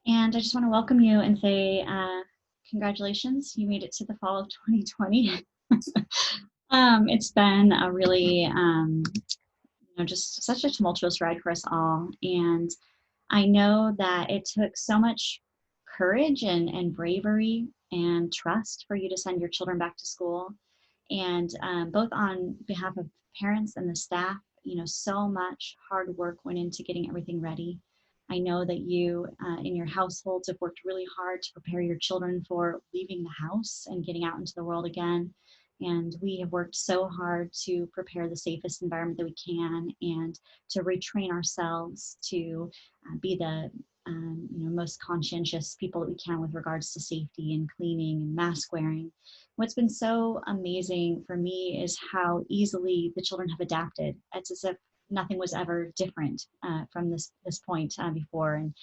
And I just want to welcome you and say congratulations. You made it to the fall of 2020. It's been a really, just such a tumultuous ride for us all. And I know that it took so much courage and bravery and trust for you to send your children back to school. And both on behalf of parents and the staff, so much hard work went into getting everything ready. I know that you in your households have worked really hard to prepare your children for leaving the house and getting out into the world again. And we have worked so hard to prepare the safest environment that we can and to retrain ourselves to be the most conscientious people that we can with regards to safety and cleaning and mask wearing. What's been so amazing for me is how easily the children have adapted. It's as if nothing was ever different from this point before, and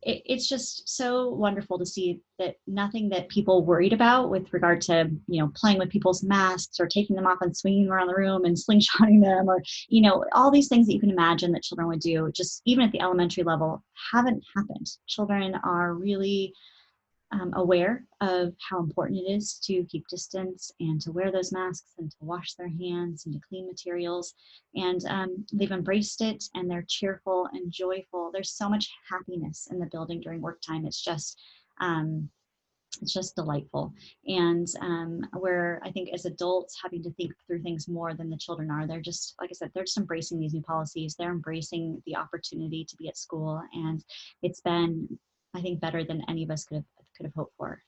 it's just so wonderful to see that nothing that people worried about with regard to playing with people's masks or taking them off and swinging around the room and slingshotting them, or all these things that you can imagine that children would do, just even at the elementary level, haven't happened. Children are really aware of how important it is to keep distance and to wear those masks and to wash their hands and to clean materials. And they've embraced it, and they're cheerful and joyful. There's so much happiness in the building during work time. Um, it's just delightful. And where I think as adults having to think through things more than the children are, they're just, like I said, they're just embracing these new policies. They're embracing the opportunity to be at school. And it's been, I think, better than any of us could have hoped for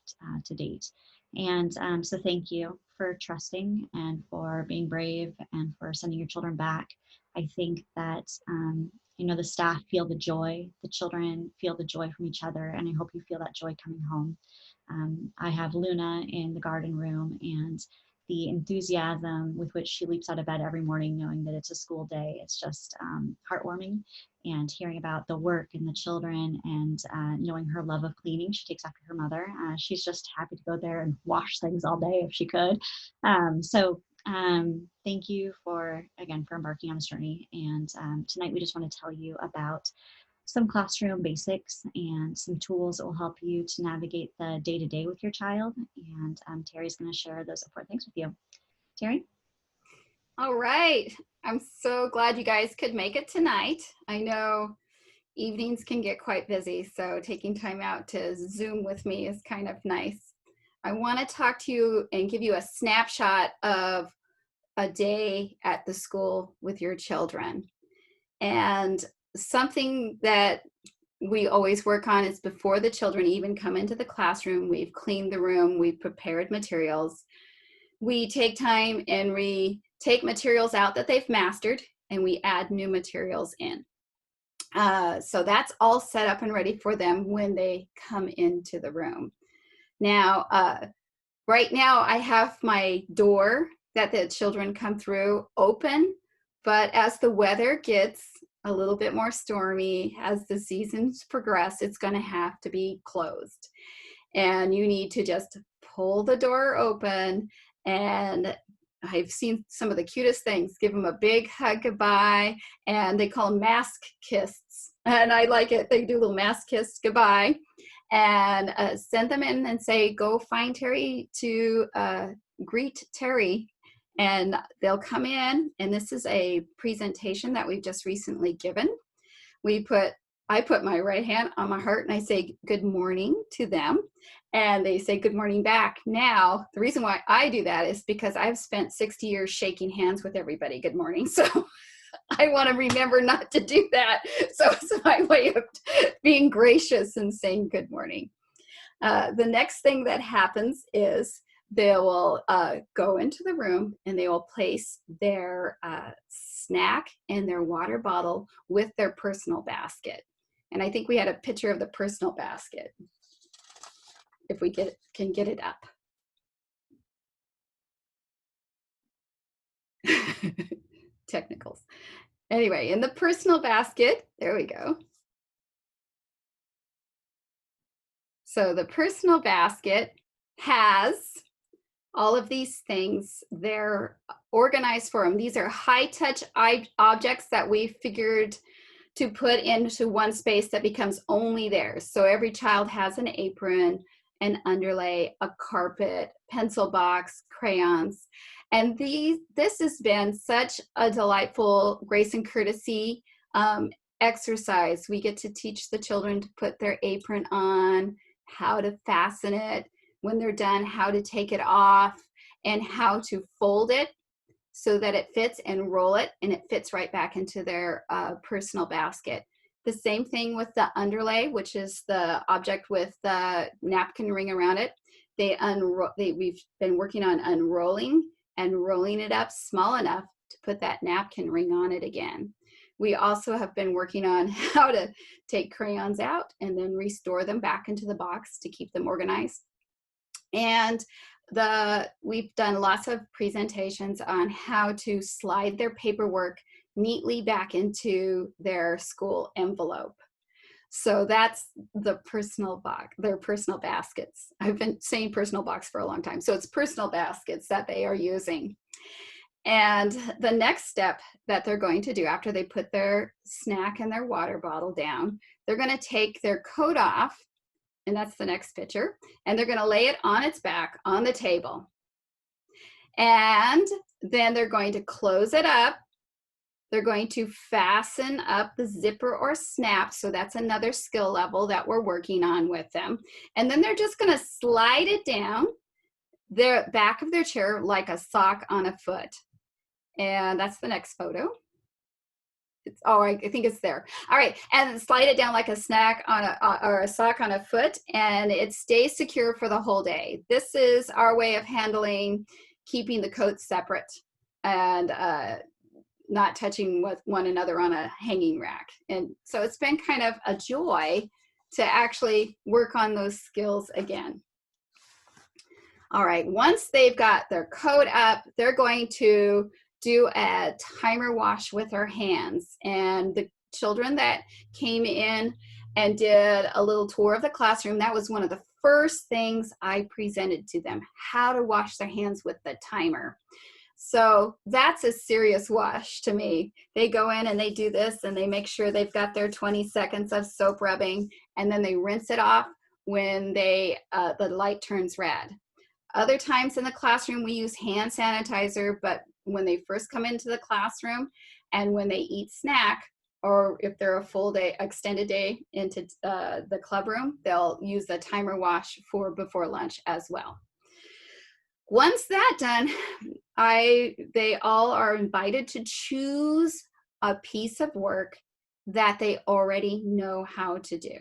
to date. And so thank you for trusting and for being brave and for sending your children back. I think that the staff feel the joy, the children feel the joy from each other, and I hope you feel that joy coming home. I have Luna in the garden room, and the enthusiasm with which she leaps out of bed every morning knowing that it's a school day, it's just heartwarming. And hearing about the work and the children and knowing her love of cleaning, she takes after her mother. She's just happy to go there and wash things all day if she could. Thank you again for embarking on this journey. And tonight we just want to tell you about some classroom basics and some tools that will help you to navigate the day-to-day with your child. And Terry's going to share those important things with you. Terry? All right. I'm so glad you guys could make it tonight. I know evenings can get quite busy, so taking time out to Zoom with me is kind of nice. I want to talk to you and give you a snapshot of a day at the school with your children. And something that we always work on is before the children even come into the classroom, we've cleaned the room, we've prepared materials. We take time and we take materials out that they've mastered and we add new materials in. So that's all set up and ready for them when they come into the room. Now, right now I have my door that the children come through open, but as the weather gets a little bit more stormy, as the seasons progress, it's going to have to be closed. And you need to just pull the door open, and I've seen some of the cutest things. Give them a big hug goodbye, and they call them mask kiss. And I like it. They do a little mask kiss goodbye, and send them in and say, go find Terry to greet Terry. And they'll come in, and this is a presentation that we've just recently given. I put my right hand on my heart and I say good morning to them, and they say good morning back. Now, the reason why I do that is because I've spent 60 years shaking hands with everybody good morning. So I want to remember not to do that. So it's my way of being gracious and saying good morning. The next thing that happens is they will go into the room and they will place their snack and their water bottle with their personal basket. And I think we had a picture of the personal basket, if we can get it up. Technicals. Anyway, in the personal basket, there we go. So the personal basket has all of these things. They're organized for them. These are high touch objects that we figured to put into one space that becomes only theirs. So every child has an apron, an underlay, a carpet, pencil box, crayons. And this has been such a delightful grace and courtesy exercise. We get to teach the children to put their apron on, how to fasten it, when they're done, how to take it off, and how to fold it so that it fits, and roll it and it fits right back into their personal basket. The same thing with the underlay, which is the object with the napkin ring around it. We've been working on unrolling and rolling it up small enough to put that napkin ring on it again. We also have been working on how to take crayons out and then restore them back into the box to keep them organized. And we've done lots of presentations on how to slide their paperwork neatly back into their school envelope. So that's the personal box, their personal baskets. I've been saying personal box for a long time. So it's personal baskets that they are using. And the next step that they're going to do after they put their snack and their water bottle down, they're going to take their coat off, and that's the next picture, and they're going to lay it on its back on the table. And then they're going to close it up. They're going to fasten up the zipper or snap. So that's another skill level that we're working on with them. And then they're just going to slide it down their back of their chair like a sock on a foot. And that's the next photo. I think it's there. All right, and slide it down like a snack on or a sock on a foot, and it stays secure for the whole day. This is our way of handling keeping the coats separate and not touching with one another on a hanging rack. And so it's been kind of a joy to actually work on those skills again. All right, once they've got their coat up, they're going to do a timer wash with our hands. And the children that came in and did a little tour of the classroom, that was one of the first things I presented to them, how to wash their hands with the timer. So that's a serious wash to me. They go in and they do this and they make sure they've got their 20 seconds of soap rubbing, and then they rinse it off when the light turns red. Other times in the classroom, we use hand sanitizer, but when they first come into the classroom and when they eat snack, or if they're a full day, extended day into the club room, they'll use the timer wash for before lunch as well. Once that's done, they all are invited to choose a piece of work that they already know how to do.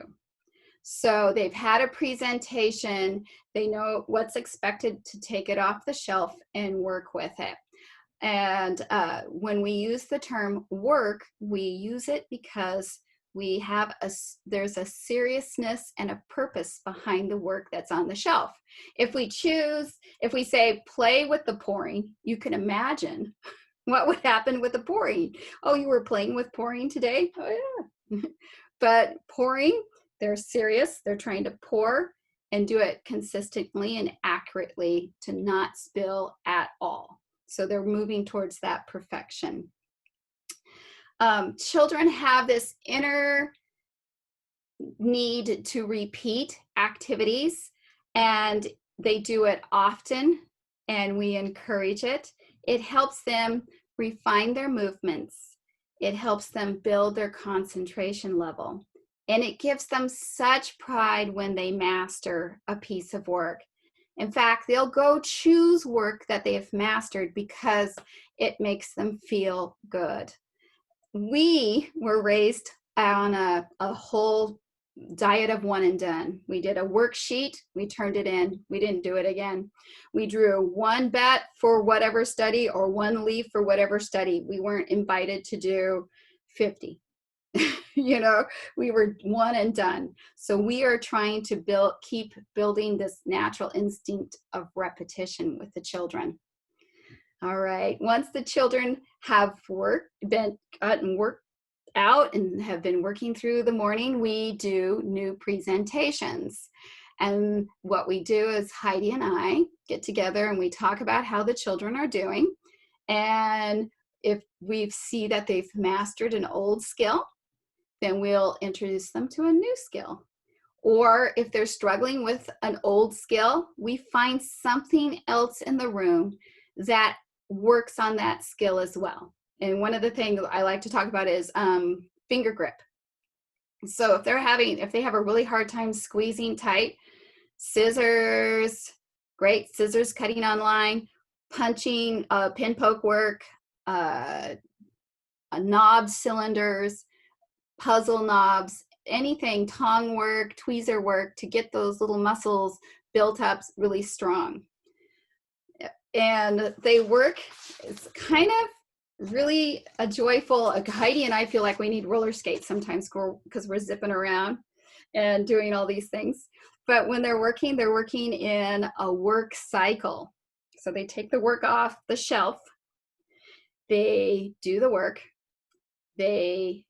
So they've had a presentation, they know what's expected to take it off the shelf and work with it. And when we use the term work, we use it because there's a seriousness and a purpose behind the work that's on the shelf. If we say play with the pouring, you can imagine what would happen with the pouring. Oh, you were playing with pouring today? Oh yeah. But pouring, they're serious. They're trying to pour and do it consistently and accurately to not spill at all. So they're moving towards that perfection. Children have this inner need to repeat activities, and they do it often, and we encourage it. It helps them refine their movements. It helps them build their concentration level. And it gives them such pride when they master a piece of work. In fact, they'll go choose work that they have mastered because it makes them feel good. We were raised on a whole diet of one and done. We did a worksheet, we turned it in, we didn't do it again. We drew one bet for whatever study or one leaf for whatever study. We weren't invited to do 50. You know, we were one and done. So we are trying to keep building this natural instinct of repetition with the children. All right, once the children have gotten work out and have been working through the morning, we do new presentations. And what we do is Heidi and I get together and we talk about how the children are doing. And if we see that they've mastered an old skill, then we'll introduce them to a new skill. Or if they're struggling with an old skill, we find something else in the room that works on that skill as well. And one of the things I like to talk about is finger grip. So if they have a really hard time squeezing tight, scissors, great scissors cutting online, punching, pin poke work, knob cylinders, puzzle knobs, anything, tong work, tweezer work to get those little muscles built up really strong. And they work, it's kind of really a joyful, Heidi and I feel like we need roller skates sometimes because we're zipping around and doing all these things. But when they're working in a work cycle. So they take the work off the shelf, they do the work, they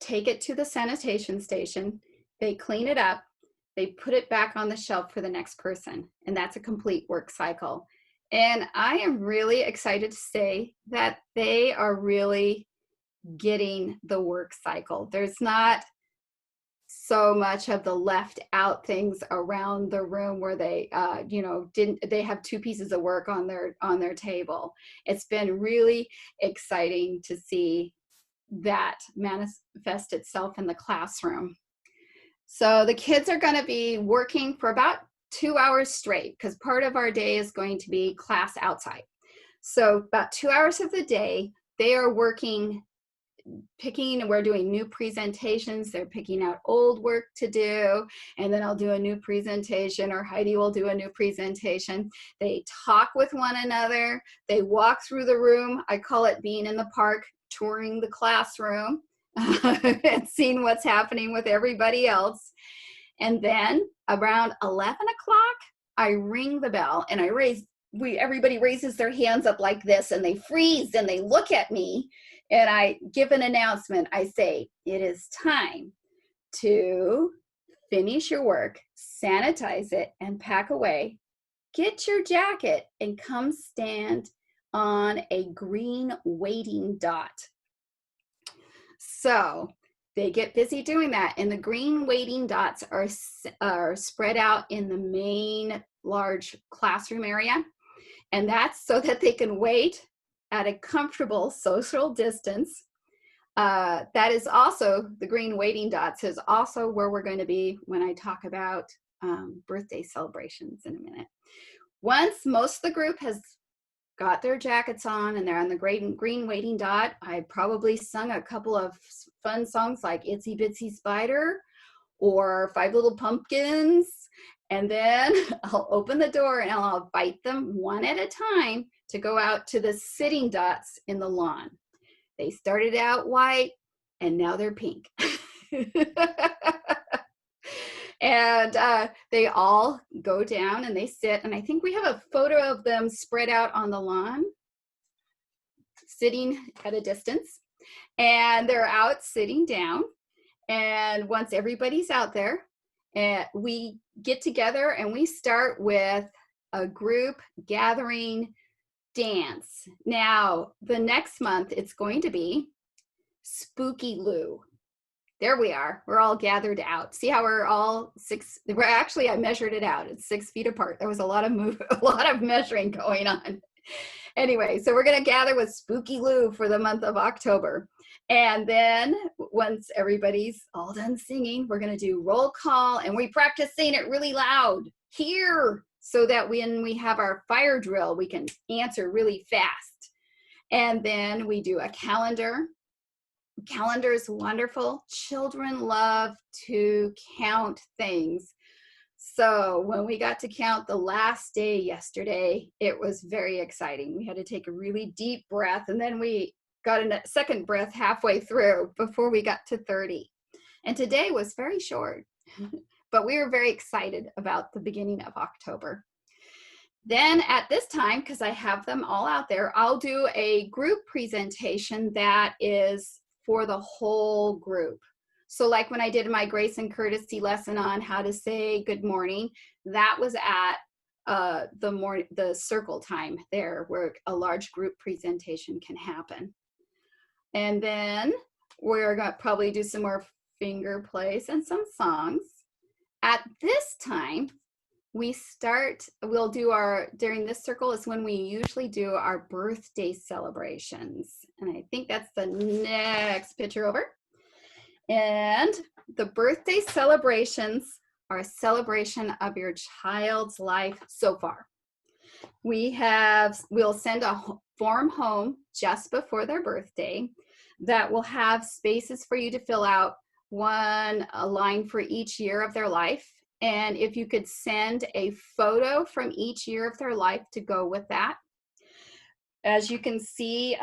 take it to the sanitation station, they clean it up, they put it back on the shelf for the next person, and that's a complete work cycle. And I am really excited to say that they are really getting the work cycle. There's not so much of the left out things around the room where they they have two pieces of work on their table. It's been really exciting to see that manifest itself in the classroom. So the kids are going to be working for about 2 hours straight because part of our day is going to be class outside. So about 2 hours of the day, they are working, we're doing new presentations. They're picking out old work to do, and then I'll do a new presentation, or Heidi will do a new presentation. They talk with one another. They walk through the room. I call it being in the park, touring the classroom and seeing what's happening with everybody else. And then around 11 o'clock, I ring the bell and everybody raises their hands up like this, and they freeze and they look at me, and I give an announcement. I say, it is time to finish your work, sanitize it, and pack away. Get your jacket and come stand on a green waiting dot. So they get busy doing that, and the green waiting dots are spread out in the main large classroom area, and that's so that they can wait at a comfortable social distance. That is also, the green waiting dots is also where we're going to be when I talk about birthday celebrations in a minute. Once most of the group has got their jackets on and they're on the green waiting dot, I probably sung a couple of fun songs like Itsy Bitsy Spider or Five Little Pumpkins, and then I'll open the door and I'll invite them one at a time to go out to the sitting dots in the lawn. They started out white and now they're pink. And they all go down and they sit, and I think we have a photo of them spread out on the lawn, sitting at a distance, and they're out sitting down. And once everybody's out there, we get together and we start with a group gathering dance. Now, the next month, it's going to be Spooky Lou. There we are. We're all gathered out. See how we're all I measured it out. It's 6 feet apart. There was a lot of measuring going on. Anyway, so we're going to gather with Spooky Lou for the month of October. And then once everybody's all done singing, we're going to do roll call, and we practice saying it really loud here so that when we have our fire drill, we can answer really fast. And then we do a calendar. Calendar is wonderful. Children love to count things. So when we got to count the last day yesterday, it was very exciting. We had to take a really deep breath, and then we got a second breath halfway through before we got to 30. And today was very short, but we were very excited about the beginning of October. Then at this time, because I have them all out there, I'll do a group presentation that is for the whole group. So like when I did my grace and courtesy lesson on how to say good morning, that was at the circle time there where a large group presentation can happen. And then We're going to probably do some more finger plays and some songs. At this time, we'll do during this circle is when we usually do our birthday celebrations. And I think that's the next picture over. And the birthday celebrations are a celebration of your child's life so far. We'll send a form home just before their birthday that will have spaces for you to fill out, a line for each year of their life. And if you could send a photo from each year of their life to go with that. As you can see,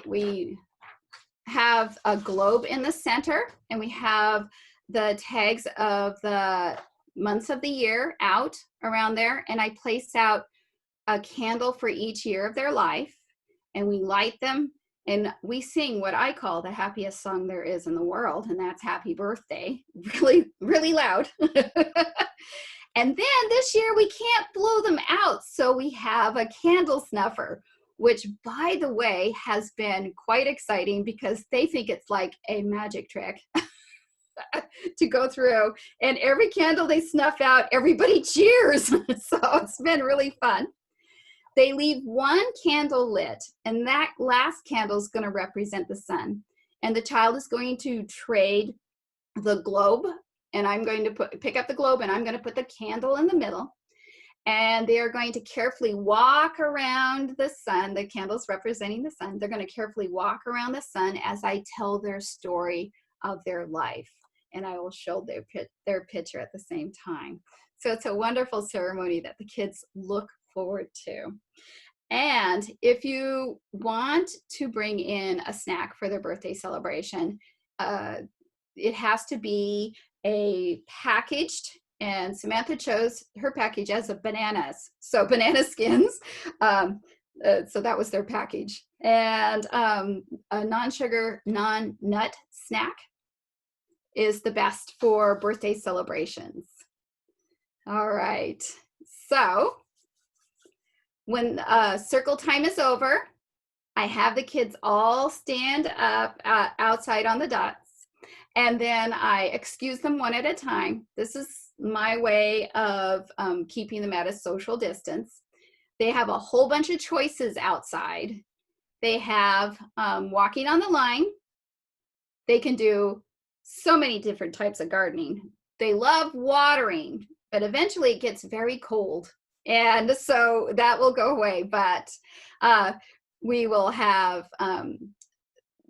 we have a globe in the center, and we have the tags of the months of the year out around there, and I place out a candle for each year of their life, and we light them, and we sing what I call the happiest song there is in the world, and that's Happy Birthday, really, really loud. And then this year we can't blow them out, so we have a candle snuffer, which, by the way, has been quite exciting because they think it's like a magic trick to go through. And every candle they snuff out, everybody cheers. So it's been really fun. They leave one candle lit, and that last candle is going to represent the sun. And the child is going to trade the globe, and I'm going to pick up the globe, and I'm going to put the candle in the middle. And they are going to carefully walk around the sun. The candle's representing the sun. They're going to carefully walk around the sun as I tell their story of their life. And I will show their picture at the same time. So it's a wonderful ceremony that the kids look forward to. And if you want to bring in a snack for their birthday celebration, it has to be a packaged, and Samantha chose her package as of bananas. So banana skins. So that was their package. And a non-sugar, non-nut snack is the best for birthday celebrations. All right. So when circle time is over, I have the kids all stand up outside on the dots. And then I excuse them one at a time. This is my way of keeping them at a social distance. They have a whole bunch of choices outside. They have walking on the line. They can do so many different types of gardening. They love watering, but eventually it gets very cold. And so that will go away. But we will have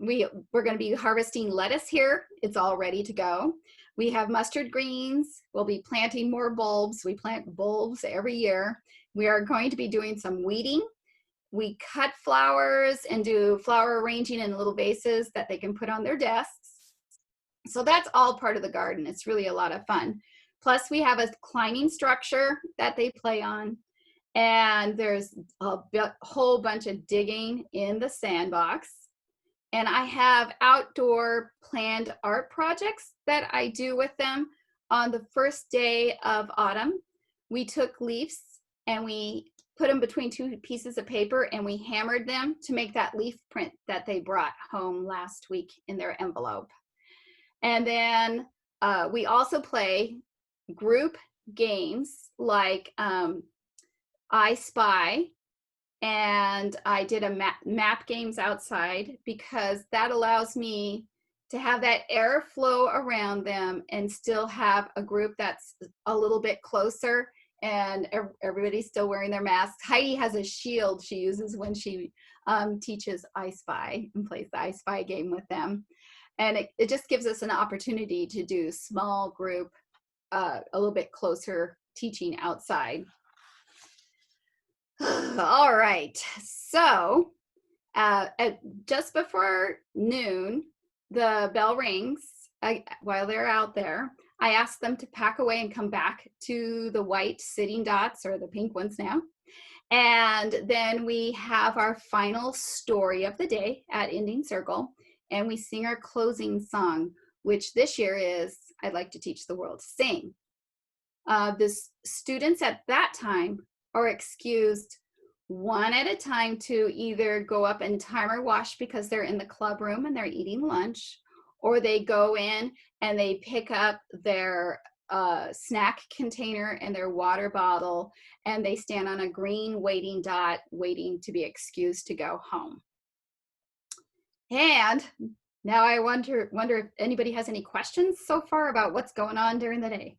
we're going to be harvesting lettuce here. It's all ready to go. We have mustard greens. We'll be planting more bulbs. We plant bulbs every year. We are going to be doing some weeding. We cut flowers and do flower arranging in little vases that they can put on their desks. So that's all part of the garden. It's really a lot of fun. Plus we have a climbing structure that they play on. And there's a whole bunch of digging in the sandbox. And I have outdoor planned art projects that I do with them. On the first day of autumn, we took leaves and we put them between two pieces of paper and we hammered them to make that leaf print that they brought home last week in their envelope. And then we also play group games like I Spy. And I did a map games outside because that allows me to have that airflow around them and still have a group that's a little bit closer and everybody's still wearing their masks. Heidi has a shield she uses when she teaches I Spy and plays the I Spy game with them. And it just gives us an opportunity to do small group, a little bit closer teaching outside. All right, so just before noon, the bell rings while they're out there. I ask them to pack away and come back to the white sitting dots, or the pink ones now. And then we have our final story of the day at Ending Circle, and we sing our closing song, which this year is I'd Like to Teach the World to Sing. The students at that time are excused one at a time to either go up and timer wash because they're in the club room and they're eating lunch, or they go in and they pick up their snack container and their water bottle, and they stand on a green waiting dot waiting to be excused to go home. And now I wonder if anybody has any questions so far about what's going on during the day.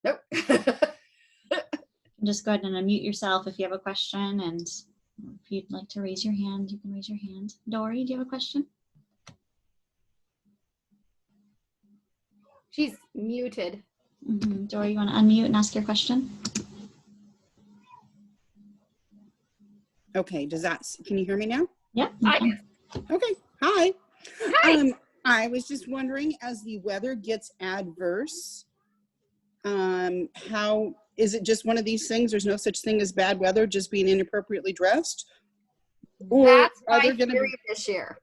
Nope. Just go ahead and unmute yourself if you have a question, and if you'd like to raise your hand, you can raise your hand. Dory, do you have a question? She's muted. Dory, you want to unmute and ask your question? Okay, can you hear me now? Yeah. Hi. Okay, hi. Hi. I was just wondering, as the weather gets adverse, how is it just one of these things? There's no such thing as bad weather, just being inappropriately dressed? Or That's are my there going to theory this year.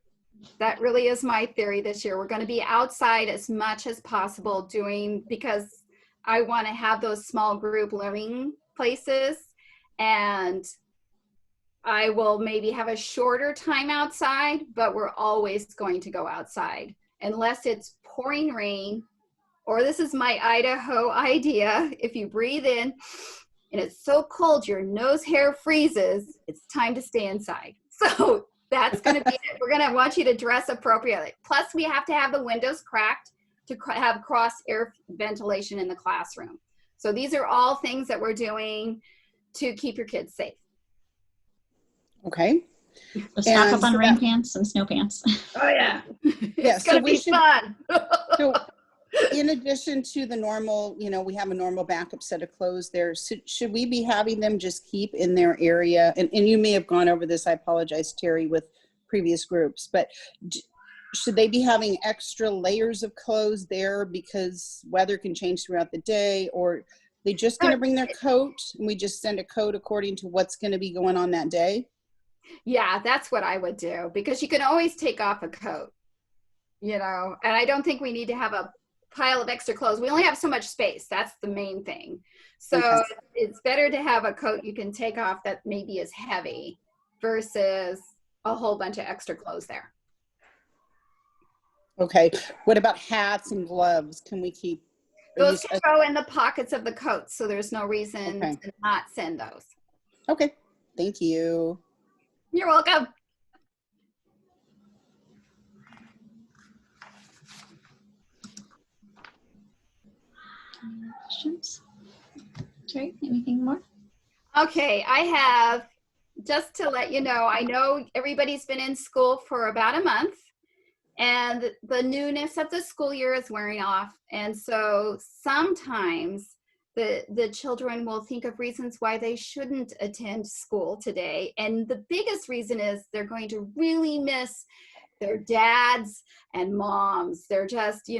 That really is my theory this year. We're going to be outside as much as possible because I want to have those small group learning places, and I will maybe have a shorter time outside, but we're always going to go outside unless it's pouring rain, or this is my Idaho idea. If you breathe in and it's so cold, your nose hair freezes, it's time to stay inside. So that's going to be it. We're going to want you to dress appropriately. Plus, we have to have the windows cracked to have cross air ventilation in the classroom. So these are all things that we're doing to keep your kids safe. Okay. So stock up on rain pants and snow pants. Oh, yeah. Yeah, It's going to be fun. So in addition to the normal, we have a normal backup set of clothes there. Should we be having them just keep in their area? And you may have gone over this, I apologize, Terry, with previous groups, but should they be having extra layers of clothes there because weather can change throughout the day? Or they just going to bring their coat and we just send a coat according to what's going to be going on that day? Yeah, that's what I would do, because you can always take off a coat, and I don't think we need to have a pile of extra clothes. We only have so much space. That's the main thing. So Okay. It's better to have a coat you can take off that maybe is heavy versus a whole bunch of extra clothes there. Okay. What about hats and gloves? Can we keep those? Can go in the pockets of the coat, so there's no reason to not send those. Okay. Thank you. You're welcome. Any questions? Terry, anything more? Okay, I have, just to let you know, I know everybody's been in school for about a month, and the newness of the school year is wearing off. And so sometimes the children will think of reasons why they shouldn't attend school today. And the biggest reason is they're going to really miss their dads and moms. They're just,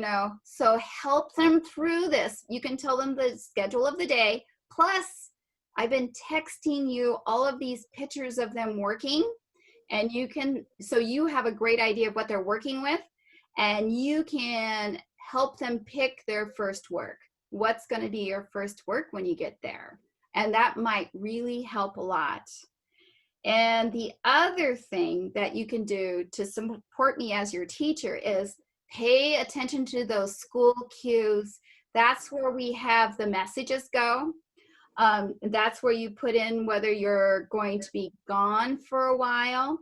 so help them through this. You can tell them the schedule of the day. Plus, I've been texting you all of these pictures of them working, and so you have a great idea of what they're working with, and you can help them pick their first work. What's going to be your first work when you get there? And that might really help a lot. And the other thing that you can do to support me as your teacher is pay attention to those school cues. That's where we have the messages go. That's where you put in whether you're going to be gone for a while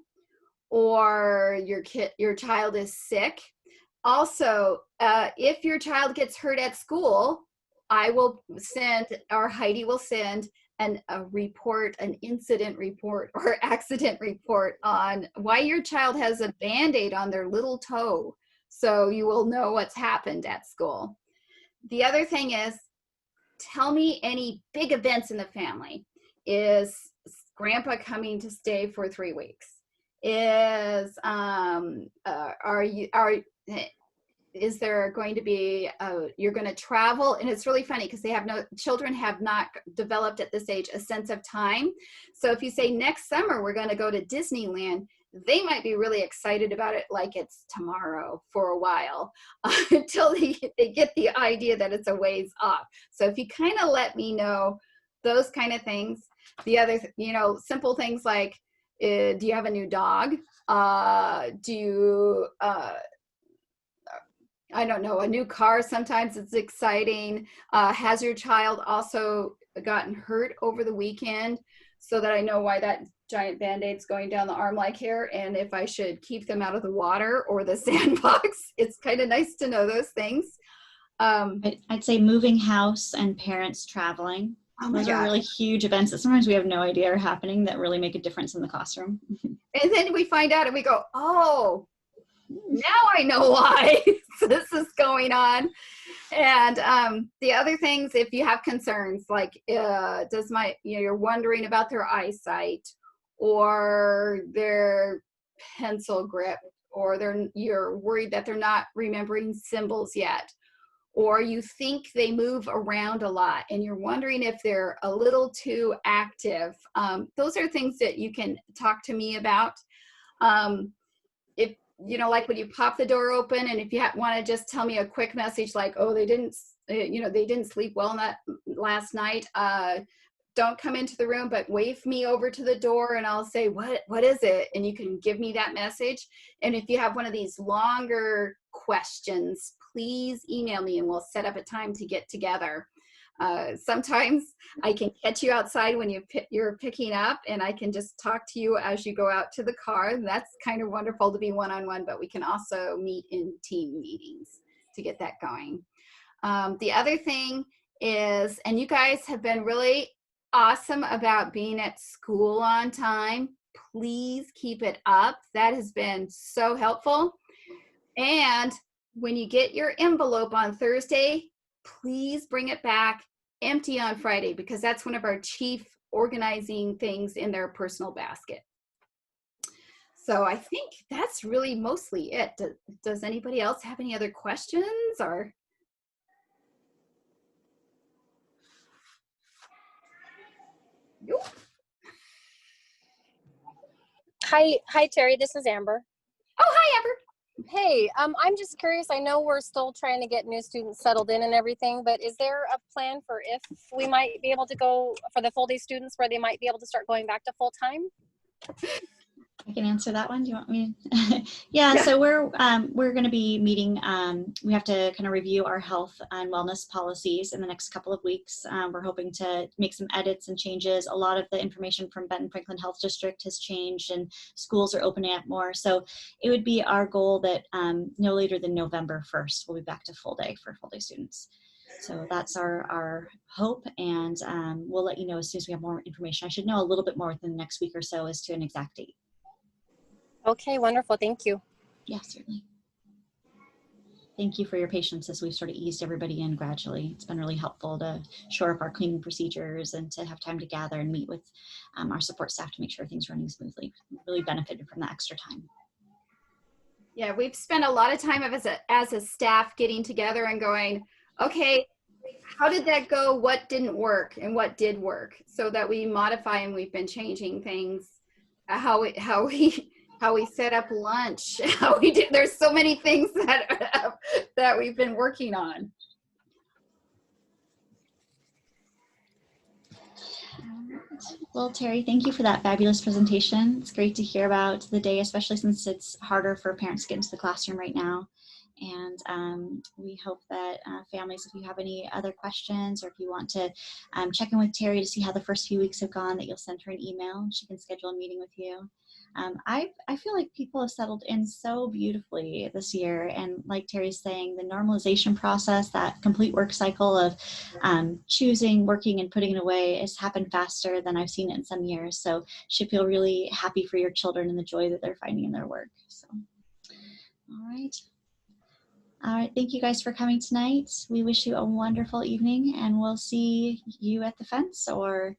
or your child is sick. Also, if your child gets hurt at school, I will send, or Heidi will send an incident report or accident report on why your child has a Band-Aid on their little toe, so you will know what's happened at school. The other thing is, tell me any big events in the family. Is grandpa coming to stay for 3 weeks? Is there going to be, you're going to travel? And it's really funny because children have not developed at this age a sense of time. So if you say next summer we're going to go to Disneyland, they might be really excited about it like it's tomorrow for a while until they get the idea that it's a ways off. So if you kind of let me know those kind of things, the other, simple things like, do you have a new dog? Do you, I don't know, a new car? Sometimes it's exciting. Has your child also gotten hurt over the weekend, so that I know why that giant Band-Aid's going down the arm like hair, and if I should keep them out of the water or the sandbox. It's kind of nice to know those things. I'd say moving house and parents traveling. Oh my Those are God. really huge events that sometimes we have no idea are happening that really make a difference in the classroom. And then we find out and we go, oh, now I know why this is going on. And the other things, if you have concerns, like you're wondering about their eyesight or their pencil grip, or you're worried that they're not remembering symbols yet, or you think they move around a lot and you're wondering if they're a little too active. Those are things that you can talk to me about. If, like when you pop the door open, and if you want to just tell me a quick message like, oh, they didn't sleep well last night, don't come into the room, but wave me over to the door and I'll say, what is it? And you can give me that message. And if you have one of these longer questions, please email me and we'll set up a time to get together. Sometimes I can catch you outside when you're picking up, and I can just talk to you as you go out to the car. That's kind of wonderful to be one-on-one, but we can also meet in team meetings to get that going. The other thing is, and you guys have been really awesome about being at school on time. Please keep it up. That has been so helpful. And when you get your envelope on Thursday, please bring it back empty on Friday, because that's one of our chief organizing things in their personal basket. So I think that's really mostly it. Does anybody else have any other questions or? Hi, Terry. This is Amber. Oh, hi, Amber. Hey, I'm just curious. I know we're still trying to get new students settled in and everything, but is there a plan for if we might be able to go for the full day students where they might be able to start going back to full time? I can answer that one. Do you want me to? Yeah, so we're going to be meeting. We have to kind of review our health and wellness policies in the next couple of weeks. We're hoping to make some edits and changes. A lot of the information from Benton Franklin Health District has changed, and schools are opening up more. So it would be our goal that no later than November 1st, we'll be back to full day for full day students. So that's our hope, and we'll let you know as soon as we have more information. I should know a little bit more within the next week or so as to an exact date. Okay, wonderful. Thank you. Yeah, certainly. Thank you for your patience as we've sort of eased everybody in gradually. It's been really helpful to shore up our cleaning procedures and to have time to gather and meet with our support staff to make sure things are running smoothly. We really benefited from the extra time. Yeah, we've spent a lot of time as a staff getting together and going, okay, how did that go? What didn't work and what did work, so that we modify, and we've been changing things, how we set up lunch, how we do. There's so many things that we've been working on. Well, Terry, thank you for that fabulous presentation. It's great to hear about the day, especially since it's harder for parents to get into the classroom right now. And we hope that families, if you have any other questions, or if you want to check in with Terry to see how the first few weeks have gone, that you'll send her an email and she can schedule a meeting with you. I feel like people have settled in so beautifully this year, and like Terry's saying, the normalization process, that complete work cycle of choosing, working, and putting it away has happened faster than I've seen it in some years. So you should feel really happy for your children and the joy that they're finding in their work. So, all right. All right, thank you guys for coming tonight. We wish you a wonderful evening, and we'll see you at the fence or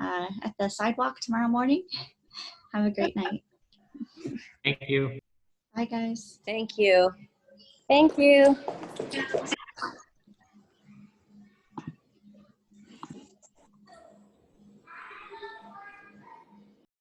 at the sidewalk tomorrow morning. Have a great night. Thank you. Bye, guys. Thank you. Thank you.